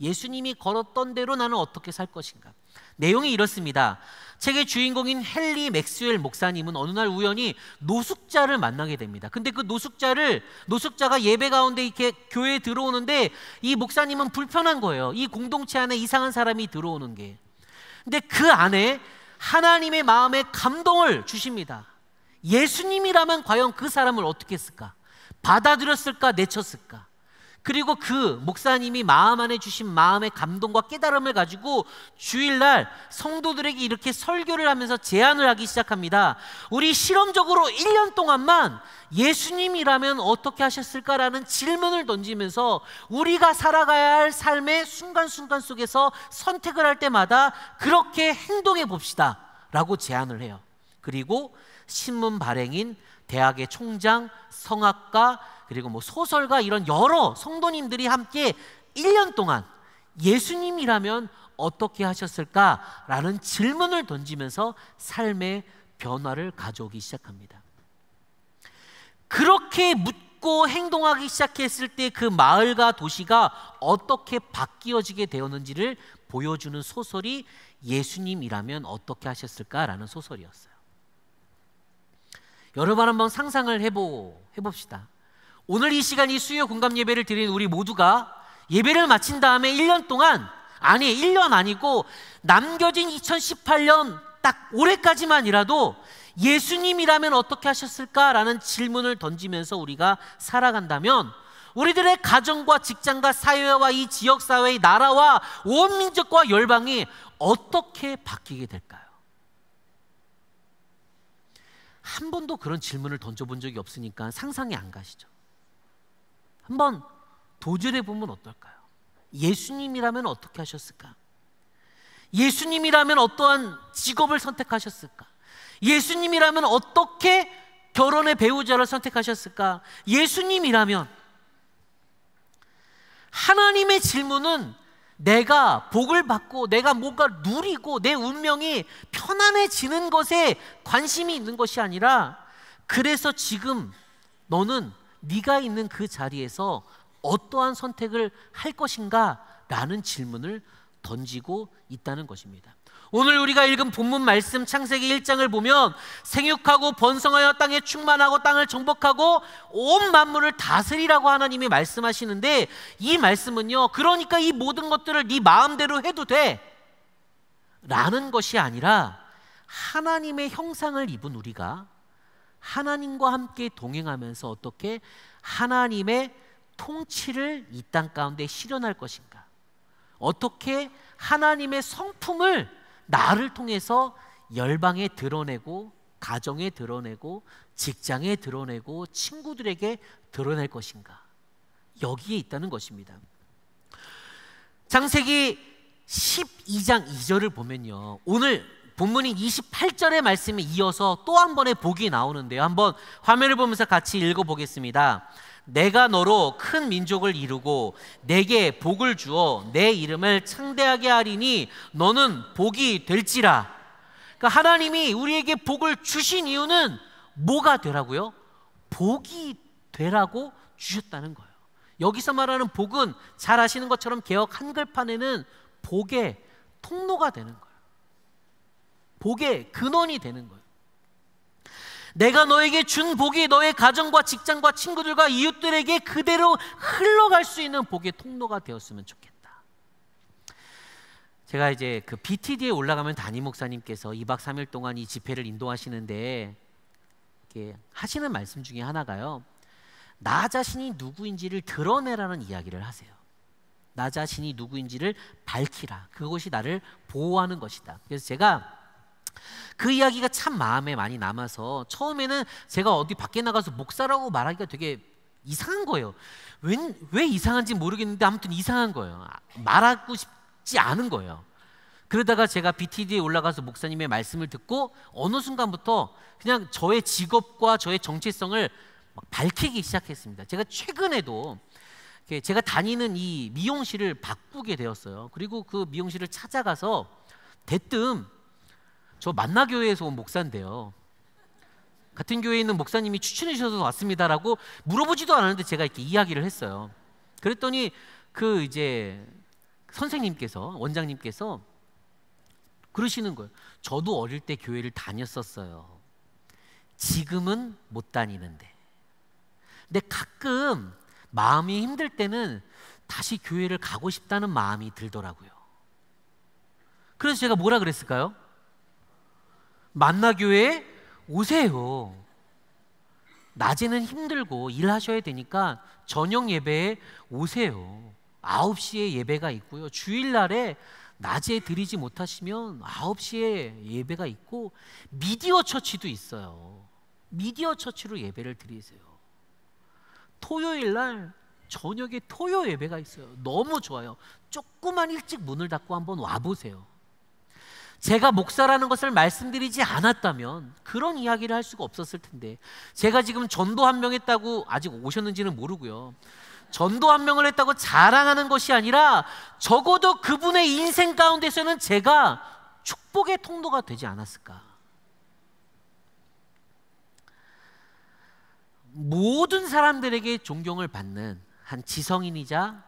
예수님이 걸었던 대로 나는 어떻게 살 것인가. 내용이 이렇습니다. 책의 주인공인 헨리 맥스웰 목사님은 어느 날 우연히 노숙자를 만나게 됩니다. 근데 그 노숙자가 예배 가운데 이렇게 교회에 들어오는데 이 목사님은 불편한 거예요. 이 공동체 안에 이상한 사람이 들어오는 게. 근데 그 안에 하나님의 마음에 감동을 주십니다. 예수님이라면 과연 그 사람을 어떻게 했을까? 받아들였을까? 내쳤을까? 그리고 그 목사님이 마음 안에 주신 마음의 감동과 깨달음을 가지고 주일날 성도들에게 이렇게 설교를 하면서 제안을 하기 시작합니다. 우리 실험적으로 1년 동안만 예수님이라면 어떻게 하셨을까라는 질문을 던지면서 우리가 살아가야 할 삶의 순간순간 속에서 선택을 할 때마다 그렇게 행동해 봅시다 라고 제안을 해요. 그리고 신문 발행인, 대학의 총장, 성악가, 그리고 소설가, 이런 여러 성도님들이 함께 1년 동안 예수님이라면 어떻게 하셨을까라는 질문을 던지면서 삶의 변화를 가져오기 시작합니다. 그렇게 묻고 행동하기 시작했을 때 그 마을과 도시가 어떻게 바뀌어지게 되었는지를 보여주는 소설이 예수님이라면 어떻게 하셨을까라는 소설이었어요. 여러분 한번 상상을 해봅시다. 오늘 이 시간 이 수요 공감 예배를 드린 우리 모두가 예배를 마친 다음에 1년 동안, 아니 1년 아니고 남겨진 2018년 딱 올해까지만이라도 예수님이라면 어떻게 하셨을까라는 질문을 던지면서 우리가 살아간다면 우리들의 가정과 직장과 사회와 이 지역사회의 나라와 온 민족과 열방이 어떻게 바뀌게 될까요? 한 번도 그런 질문을 던져본 적이 없으니까 상상이 안 가시죠? 한번 도전해 보면 어떨까요? 예수님이라면 어떻게 하셨을까? 예수님이라면 어떠한 직업을 선택하셨을까? 예수님이라면 어떻게 결혼의 배우자를 선택하셨을까? 예수님이라면. 하나님의 질문은 내가 복을 받고 내가 뭔가 누리고 내 운명이 편안해지는 것에 관심이 있는 것이 아니라, 그래서 지금 너는 네가 있는 그 자리에서 어떠한 선택을 할 것인가 라는 질문을 던지고 있다는 것입니다. 오늘 우리가 읽은 본문 말씀 창세기 1장을 보면 생육하고 번성하여 땅에 충만하고 땅을 정복하고 온 만물을 다스리라고 하나님이 말씀하시는데, 이 말씀은요, 그러니까 이 모든 것들을 네 마음대로 해도 돼 라는 것이 아니라, 하나님의 형상을 입은 우리가 하나님과 함께 동행하면서 어떻게 하나님의 통치를 이 땅 가운데 실현할 것인가, 어떻게 하나님의 성품을 나를 통해서 열방에 드러내고, 가정에 드러내고, 직장에 드러내고, 친구들에게 드러낼 것인가, 여기에 있다는 것입니다. 창세기 12장 2절을 보면요, 오늘 본문인 28절의 말씀에 이어서 또 한 번의 복이 나오는데요, 한번 화면을 보면서 같이 읽어보겠습니다. 내가 너로 큰 민족을 이루고 내게 복을 주어 내 이름을 창대하게 하리니 너는 복이 될지라. 그러니까 하나님이 우리에게 복을 주신 이유는 뭐가 되라고요? 복이 되라고 주셨다는 거예요. 여기서 말하는 복은 잘 아시는 것처럼 개역 한글판에는 복의 통로가 되는 거예요. 복의 근원이 되는 거예요. 내가 너에게 준 복이 너의 가정과 직장과 친구들과 이웃들에게 그대로 흘러갈 수 있는 복의 통로가 되었으면 좋겠다. 제가 이제 그 BTD에 올라가면 담임 목사님께서 2박 3일 동안 이 집회를 인도하시는데, 이렇게 하시는 말씀 중에 하나가요, 나 자신이 누구인지를 드러내라는 이야기를 하세요. 나 자신이 누구인지를 밝히라. 그것이 나를 보호하는 것이다. 그래서 제가 그 이야기가 참 마음에 많이 남아서, 처음에는 제가 어디 밖에 나가서 목사라고 말하기가 되게 이상한 거예요. 왜 이상한지 모르겠는데 아무튼 이상한 거예요. 말하고 싶지 않은 거예요. 그러다가 제가 BTD에 올라가서 목사님의 말씀을 듣고 어느 순간부터 그냥 저의 직업과 저의 정체성을 막 밝히기 시작했습니다. 제가 최근에도 제가 다니는 이 미용실을 바꾸게 되었어요. 그리고 그 미용실을 찾아가서 대뜸 저 만나교회에서 온 목사인데요, 같은 교회에 있는 목사님이 추천해 주셔서 왔습니다라고 물어보지도 않았는데 제가 이렇게 이야기를 했어요. 그랬더니 그 이제 선생님께서, 원장님께서 그러시는 거예요. 저도 어릴 때 교회를 다녔었어요. 지금은 못 다니는데. 근데 가끔 마음이 힘들 때는 다시 교회를 가고 싶다는 마음이 들더라고요. 그래서 제가 뭐라 그랬을까요? 만나교회에 오세요. 낮에는 힘들고 일하셔야 되니까 저녁 예배에 오세요. 9시에 예배가 있고요, 주일날에 낮에 드리지 못하시면 9시에 예배가 있고 미디어 처치도 있어요. 미디어 처치로 예배를 드리세요. 토요일날 저녁에 토요 예배가 있어요. 너무 좋아요. 조금만 일찍 문을 닫고 한번 와보세요. 제가 목사라는 것을 말씀드리지 않았다면 그런 이야기를 할 수가 없었을 텐데, 제가 지금 전도 한 명 했다고, 아직 오셨는지는 모르고요, 전도 한 명을 했다고 자랑하는 것이 아니라 적어도 그분의 인생 가운데서는 제가 축복의 통로가 되지 않았을까. 모든 사람들에게 존경을 받는 한 지성인이자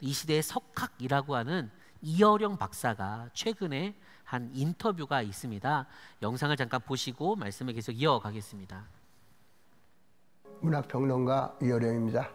이 시대의 석학이라고 하는 이어령 박사가 최근에 한 인터뷰가 있습니다. 영상을 잠깐 보시고 말씀을 계속 이어가겠습니다. 문학평론가 이어령입니다.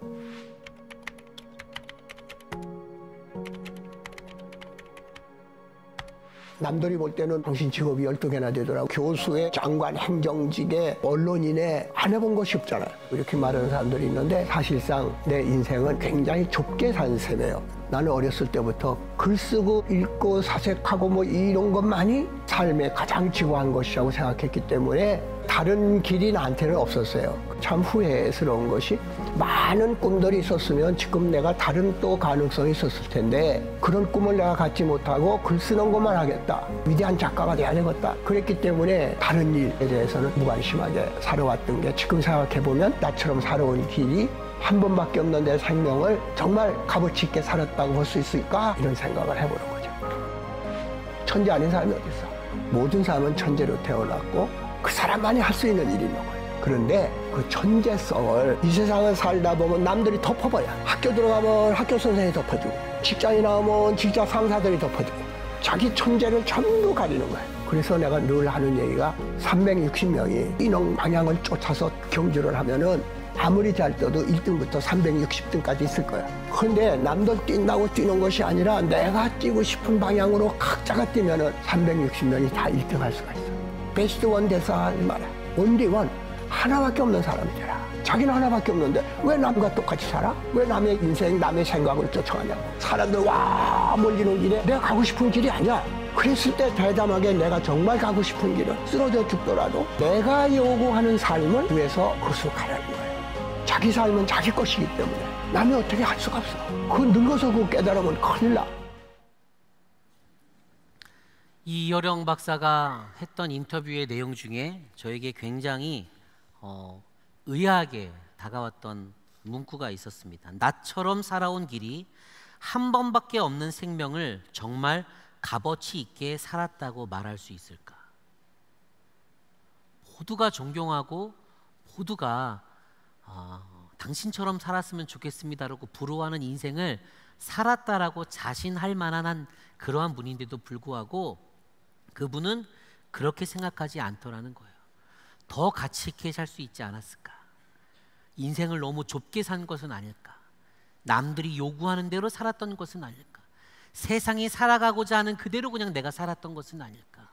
남들이 볼 때는 당신 직업이 12개나 되더라고. 교수의 장관, 행정직에 언론인에 안 해본 것이 없잖아요. 이렇게 말하는 사람들이 있는데 사실상 내 인생은 굉장히 좁게 산 셈이에요. 나는 어렸을 때부터 글 쓰고 읽고 사색하고 뭐 이런 것만이 삶의 가장 지고한 것이라고 생각했기 때문에 다른 길이 나한테는 없었어요. 참 후회스러운 것이 많은 꿈들이 있었으면 지금 내가 다른 또 가능성이 있었을 텐데 그런 꿈을 내가 갖지 못하고 글 쓰는 것만 하겠다. 위대한 작가가 돼야 되겠다. 그랬기 때문에 다른 일에 대해서는 무관심하게 살아왔던 게 지금 생각해보면 나처럼 살아온 길이 한 번밖에 없는 내 생명을 정말 값어치 있게 살았다고 볼 수 있을까? 이런 생각을 해보는 거죠. 천재 아닌 사람이 어디 있어? 모든 사람은 천재로 태어났고 그 사람만이 할 수 있는 일이 있는 거예요. 그런데 그 천재성을 이 세상을 살다 보면 남들이 덮어버려. 학교 들어가면 학교 선생님이 덮어주고, 직장에 나오면 직장 상사들이 덮어주고, 자기 천재를 전부 가리는 거예요. 그래서 내가 늘 하는 얘기가 360명이 인형 방향을 쫓아서 경주를 하면은 아무리 잘 떠도 1등부터 360등까지 있을 거야. 그런데 남들 뛴다고 뛰는 것이 아니라 내가 뛰고 싶은 방향으로 각자가 뛰면은 360명이 다 1등 할 수가 있어. 베스트 원 돼서 하지 마라. 온리 원. 하나밖에 없는 사람이 되라. 자기는 하나밖에 없는데 왜 남과 똑같이 살아? 왜 남의 인생, 남의 생각을 쫓아가냐고. 사람들 와 몰리는 길에 내가 가고 싶은 길이 아니야. 그랬을 때 대담하게 내가 정말 가고 싶은 길은 쓰러져 죽더라도 내가 요구하는 삶을 위해서 그것으로 가라는 거예요. 자기 삶은 자기 것이기 때문에 남이 어떻게 할 수가 없어. 그거 늙어서 그거 깨달으면 큰일 나. 이여령 박사가 했던 인터뷰의 내용 중에 저에게 굉장히 의아하게 다가왔던 문구가 있었습니다. 나처럼 살아온 길이 한 번밖에 없는 생명을 정말 값어치 있게 살았다고 말할 수 있을까? 모두가 존경하고 모두가 당신처럼 살았으면 좋겠습니다라고 부러워하는 인생을 살았다라고 자신할 만한 그러한 분인데도 불구하고 그분은 그렇게 생각하지 않더라는 거예요. 더 가치 있게 살 수 있지 않았을까? 인생을 너무 좁게 산 것은 아닐까? 남들이 요구하는 대로 살았던 것은 아닐까? 세상이 살아가고자 하는 그대로 그냥 내가 살았던 것은 아닐까?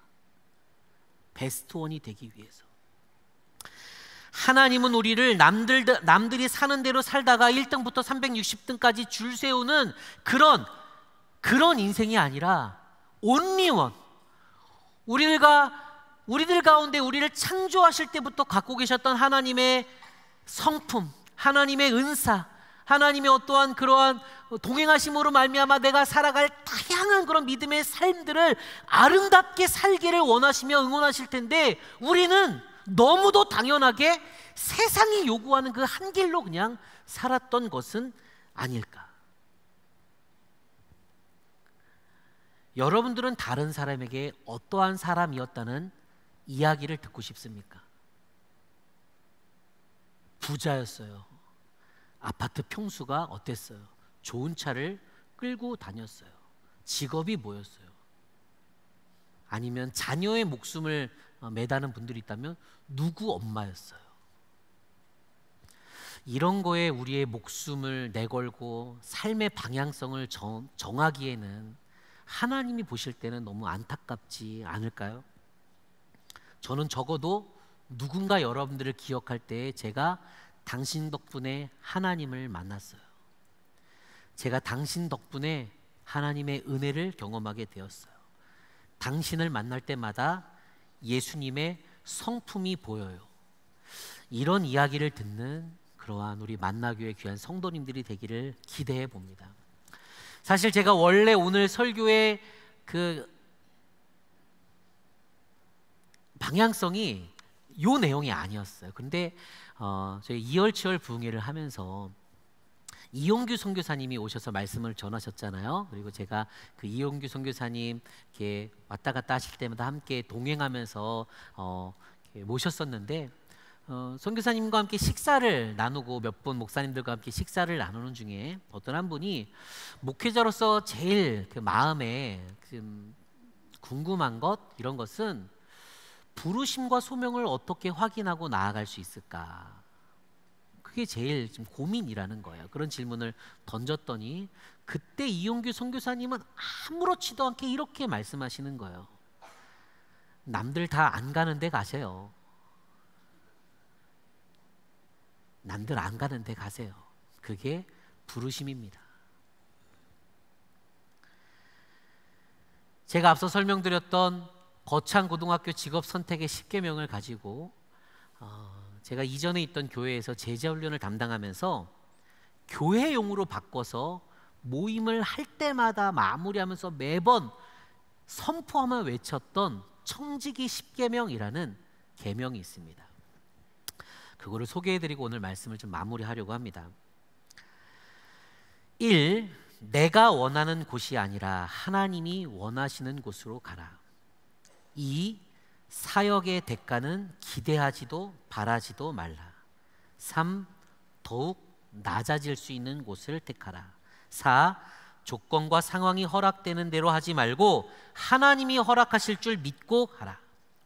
베스트 원이 되기 위해서. 하나님은 우리를 남들이 사는 대로 살다가 1등부터 360등까지 줄 세우는 그런 인생이 아니라 only one. 우리들 가운데 우리를 창조하실 때부터 갖고 계셨던 하나님의 성품, 하나님의 은사, 하나님의 어떠한 그러한 동행하심으로 말미암아 내가 살아갈 다양한 그런 믿음의 삶들을 아름답게 살기를 원하시며 응원하실 텐데 우리는 너무도 당연하게 세상이 요구하는 그 한 길로 그냥 살았던 것은 아닐까? 여러분들은 다른 사람에게 어떠한 사람이었다는 이야기를 듣고 싶습니까? 부자였어요. 아파트 평수가 어땠어요? 좋은 차를 끌고 다녔어요. 직업이 뭐였어요? 아니면 자녀의 목숨을 매다는 분들이 있다면 누구 엄마였어요? 이런 거에 우리의 목숨을 내걸고 삶의 방향성을 정하기에는 하나님이 보실 때는 너무 안타깝지 않을까요? 저는 적어도 누군가 여러분들을 기억할 때 제가 당신 덕분에 하나님을 만났어요. 제가 당신 덕분에 하나님의 은혜를 경험하게 되었어요. 당신을 만날 때마다 예수님의 성품이 보여요. 이런 이야기를 듣는 그러한 우리 만나교회 귀한 성도님들이 되기를 기대해 봅니다. 사실 제가 원래 오늘 설교의 그 방향성이 요 내용이 아니었어요. 근데 저희 이열치열 부흥회를 하면서 이용규 선교사님이 오셔서 말씀을 전하셨잖아요. 그리고 제가 그 이용규 선교사님 이렇게 왔다 갔다 하실 때마다 함께 동행하면서 이렇게 모셨었는데 선교사님과 함께 식사를 나누고 몇 분 목사님들과 함께 식사를 나누는 중에 어떤 한 분이 목회자로서 제일 그 마음에 궁금한 것 이런 것은 부르심과 소명을 어떻게 확인하고 나아갈 수 있을까? 그게 제일 지금 고민이라는 거예요. 그런 질문을 던졌더니 그때 이용규 선교사님은 아무렇지도 않게 이렇게 말씀하시는 거예요. 남들 다 안 가는 데 가세요. 남들 안 가는 데 가세요. 그게 부르심입니다. 제가 앞서 설명드렸던 거창고등학교 직업선택의 10계명을 가지고 제가 이전에 있던 교회에서 제자훈련을 담당하면서 교회용으로 바꿔서 모임을 할 때마다 마무리하면서 매번 선포하며 외쳤던 청지기 10계명이라는 계명이 있습니다. 그거를 소개해드리고 오늘 말씀을 좀 마무리하려고 합니다. 1. 내가 원하는 곳이 아니라 하나님이 원하시는 곳으로 가라. 2. 사역의 대가는 기대하지도 바라지도 말라. 3. 더욱 낮아질 수 있는 곳을 택하라. 4. 조건과 상황이 허락되는 대로 하지 말고 하나님이 허락하실 줄 믿고 하라.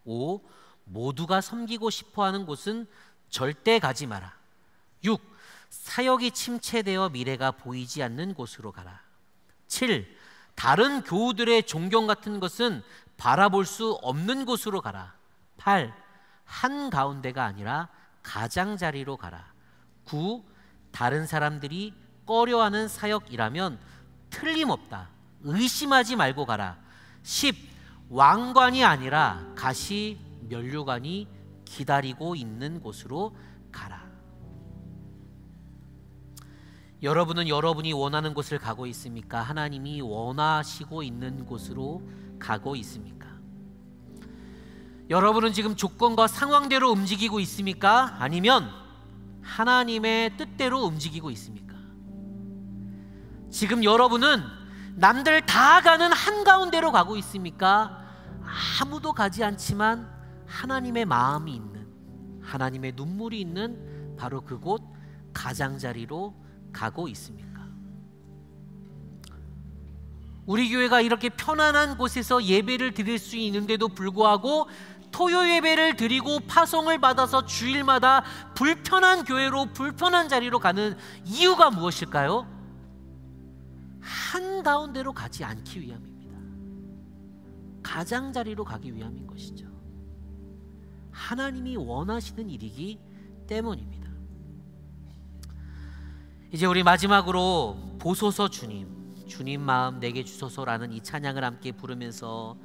5. 모두가 섬기고 싶어하는 곳은 절대 가지 마라. 6. 사역이 침체되어 미래가 보이지 않는 곳으로 가라. 7. 다른 교우들의 존경 같은 것은 바라볼 수 없는 곳으로 가라. 8. 한가운데가 아니라 가장자리로 가라. 9. 다른 사람들이 꺼려하는 사역이라면 틀림없다. 의심하지 말고 가라. 10. 왕관이 아니라 가시 면류관이 기다리고 있는 곳으로 가라. 여러분은 여러분이 원하는 곳을 가고 있습니까? 하나님이 원하시고 있는 곳으로 가고 있습니까? 여러분은 지금 조건과 상황대로 움직이고 있습니까? 아니면 하나님의 뜻대로 움직이고 있습니까? 지금 여러분은 남들 다 가는 한가운데로 가고 있습니까? 아무도 가지 않지만 하나님의 마음이 있는, 하나님의 눈물이 있는 바로 그곳 가장자리로 가고 있습니까? 우리 교회가 이렇게 편안한 곳에서 예배를 드릴 수 있는데도 불구하고 토요 예배를 드리고 파송을 받아서 주일마다 불편한 교회로, 불편한 자리로 가는 이유가 무엇일까요? 한가운데로 가지 않기 위함입니다. 가장자리로 가기 위함인 것이죠. 하나님이 원하시는 일이기 때문입니다. 이제 우리 마지막으로 보소서 주님, 주님 마음 내게 주소서라는 이 찬양을 함께 부르면서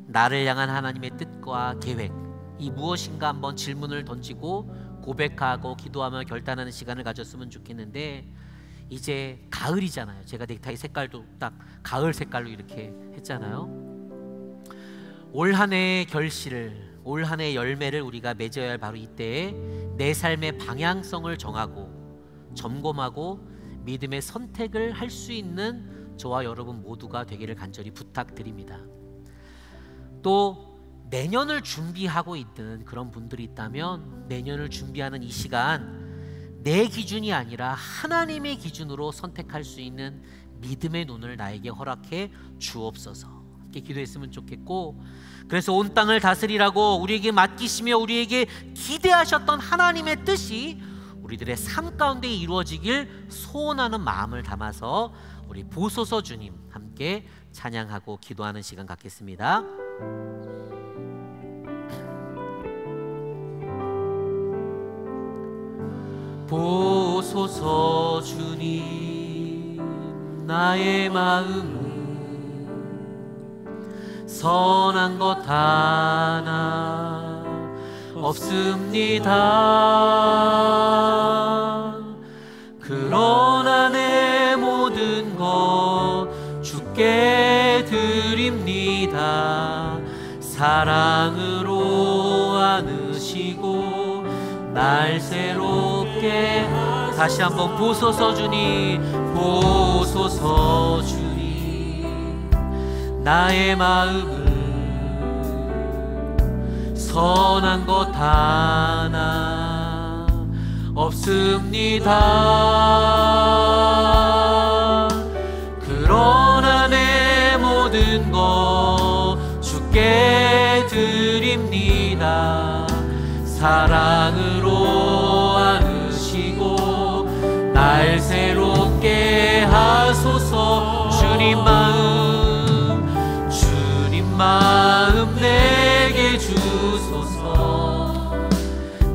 나를 향한 하나님의 뜻과 계획, 이 무엇인가 한번 질문을 던지고 고백하고 기도하며 결단하는 시간을 가졌으면 좋겠는데, 이제 가을이잖아요. 제가 넥타이 색깔도 딱 가을 색깔로 이렇게 했잖아요. 올 한 해의 결실을, 올 한 해의 열매를 우리가 맺어야 할 바로 이때에 내 삶의 방향성을 정하고 점검하고 믿음의 선택을 할 수 있는 저와 여러분 모두가 되기를 간절히 부탁드립니다. 또 내년을 준비하고 있는 그런 분들이 있다면 내년을 준비하는 이 시간, 내 기준이 아니라 하나님의 기준으로 선택할 수 있는 믿음의 눈을 나에게 허락해 주옵소서. 함께 기도했으면 좋겠고, 그래서 온 땅을 다스리라고 우리에게 맡기시며 우리에게 기대하셨던 하나님의 뜻이 우리들의 삶 가운데 이루어지길 소원하는 마음을 담아서 우리 보소서 주님 함께 찬양하고 기도하는 시간 갖겠습니다. 보소서 주님, 나의 마음은 선한 것 하나 없습니다. 그러나 내 모든 것 주께 드립니다. 사랑으로 안으시고 날 새롭게 다시 한번 보소서 주님, 보소서 주님, 나의 마음은 선한 것 하나 없습니다. 그러나 내 모든 것 주께 드립니다. 사랑으로 안으시고 날 새롭게 하소서. 주님 마음 내게 주소서.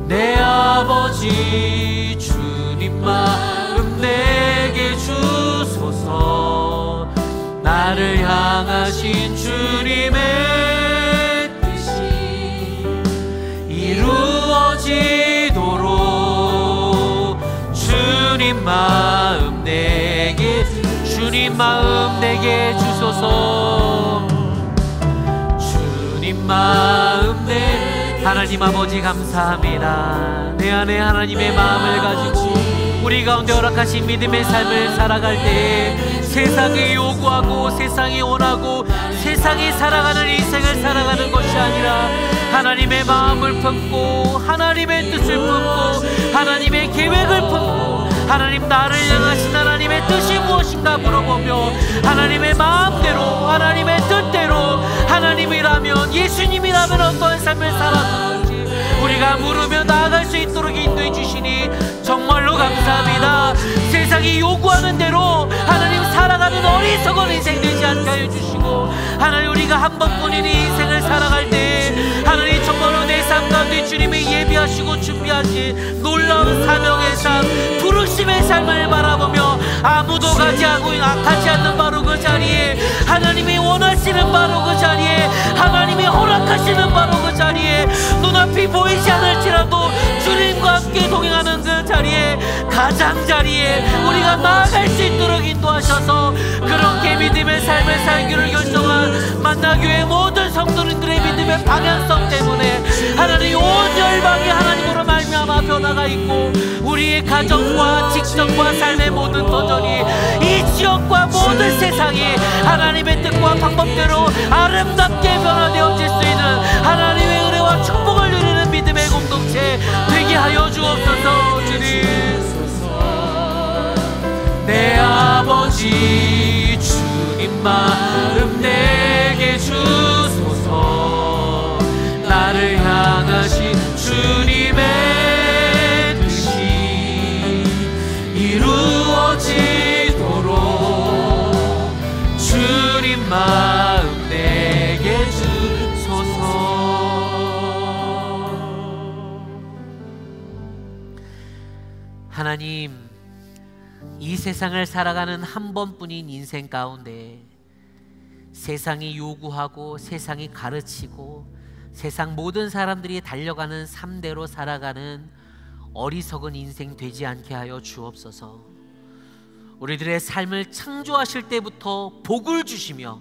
내 아버지 주님 마음 내게 주소서. 나를 향하신 주님의 뜻이 이루어지도록 주님 마음 내게 주소서. 주님 마음 내 하나님 아버지 감사합니다. 내 안에 하나님의 마음을 가지고 우리 가운데 허락하신 믿음의 삶을 살아갈 때 세상이 요구하고 세상이 원하고 세상이 살아가는 인생을 살아가는 것이 아니라 하나님의 마음을 품고 하나님의 뜻을 품고 하나님의 계획을 품고 하나님 나를 향하신 하나님의 뜻이 무엇인가 물어보며 하나님의 마음대로 하나님의 뜻대로 하나님이라면 예수님이라면 어떤 삶을 살아가는지 우리가 물으며 나아갈 수 있도록 인도해 주시니 정말로 감사합니다. 세상이 요구하는 대로 하나님 살아가는 어리석은 인생 되지 않게 하여 주시고 하나님 우리가 한 번뿐인 인생을 살아갈 때 하나님 정말로 내 삶 가운데 주님이 예비하시고 준비하신 놀라운 사명의 삶 부르심의 삶을 바라보며 아무도 가지 않는 바로 그 자리에 하나님이 원하시는 바로 그 자리에 하나님이 허락하시는 바로 그 자리에 눈앞이 보이지 않을지라도 주님과 함께 동행하는 그 자리에 가장자리에 우리가 나아갈 수 있도록 인도하셔서 그렇게 믿음의 삶을 살기를 결정한 만나교회 모든 성도님들의 믿음의 방향성 때문에 하나님 온 열방이 하나님으로 말미암아 변화가 있고 우리의 가정과 직장과 삶의 모든 도전이 이 지역과 모든 세상이 하나님의 뜻과 방법대로 아름답게 변화되어질 수 있는 하나님의 은혜와 축복을 누리는 믿음의 공동체 되게 하여 주옵소서. 주님 내 아버지 주님 마음 내게 주소서. 나를 향하신 주님의 뜻이 이루어지도록 주님 마음 내게 주소서. 하나님, 이 세상을 살아가는 한 번뿐인 인생 가운데 세상이 요구하고 세상이 가르치고 세상 모든 사람들이 달려가는 삶대로 살아가는 어리석은 인생 되지 않게 하여 주옵소서. 우리들의 삶을 창조하실 때부터 복을 주시며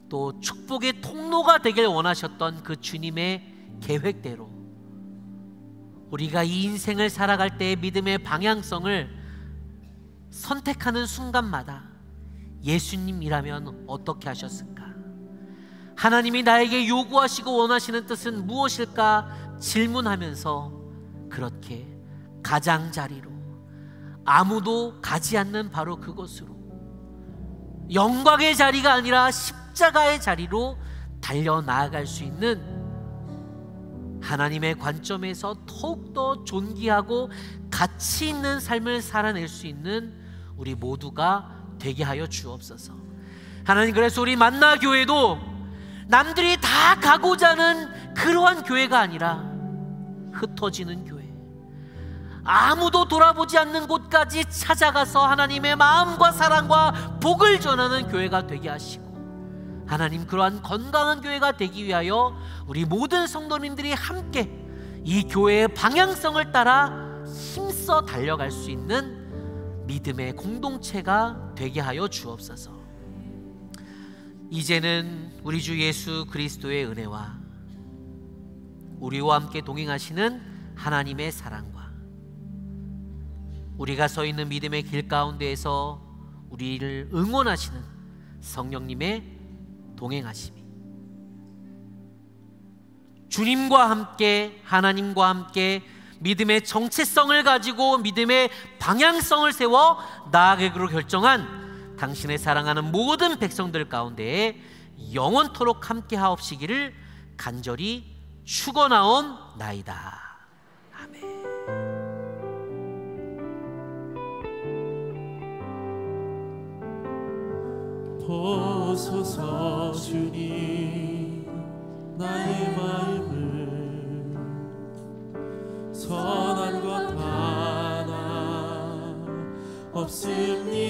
또 축복의 통로가 되길 원하셨던 그 주님의 계획대로 우리가 이 인생을 살아갈 때의 믿음의 방향성을 선택하는 순간마다 예수님이라면 어떻게 하셨을까? 하나님이 나에게 요구하시고 원하시는 뜻은 무엇일까 질문하면서 그렇게 가장자리로 아무도 가지 않는 바로 그곳으로 영광의 자리가 아니라 십자가의 자리로 달려나아갈 수 있는 하나님의 관점에서 더욱더 존귀하고 가치 있는 삶을 살아낼 수 있는 우리 모두가 되게 하여 주옵소서. 하나님, 그래서 우리 만나교회도 남들이 다 가고자 하는 그러한 교회가 아니라 흩어지는 교회, 아무도 돌아보지 않는 곳까지 찾아가서 하나님의 마음과 사랑과 복을 전하는 교회가 되게 하시고 하나님, 그러한 건강한 교회가 되기 위하여 우리 모든 성도님들이 함께 이 교회의 방향성을 따라 힘써 달려갈 수 있는 믿음의 공동체가 되게 하여 주옵소서. 이제는 우리 주 예수 그리스도의 은혜와 우리와 함께 동행하시는 하나님의 사랑과 우리가 서 있는 믿음의 길 가운데에서 우리를 응원하시는 성령님의 동행하심이 주님과 함께 하나님과 함께 믿음의 정체성을 가지고 믿음의 방향성을 세워 나아가기로 결정한 당신의 사랑하는 모든 백성들 가운데에 영원토록 함께 하옵시기를 간절히 축원하옵나이다. 아멘. 보소서 주님 나의 마음을 선한 것 하나 없습니다.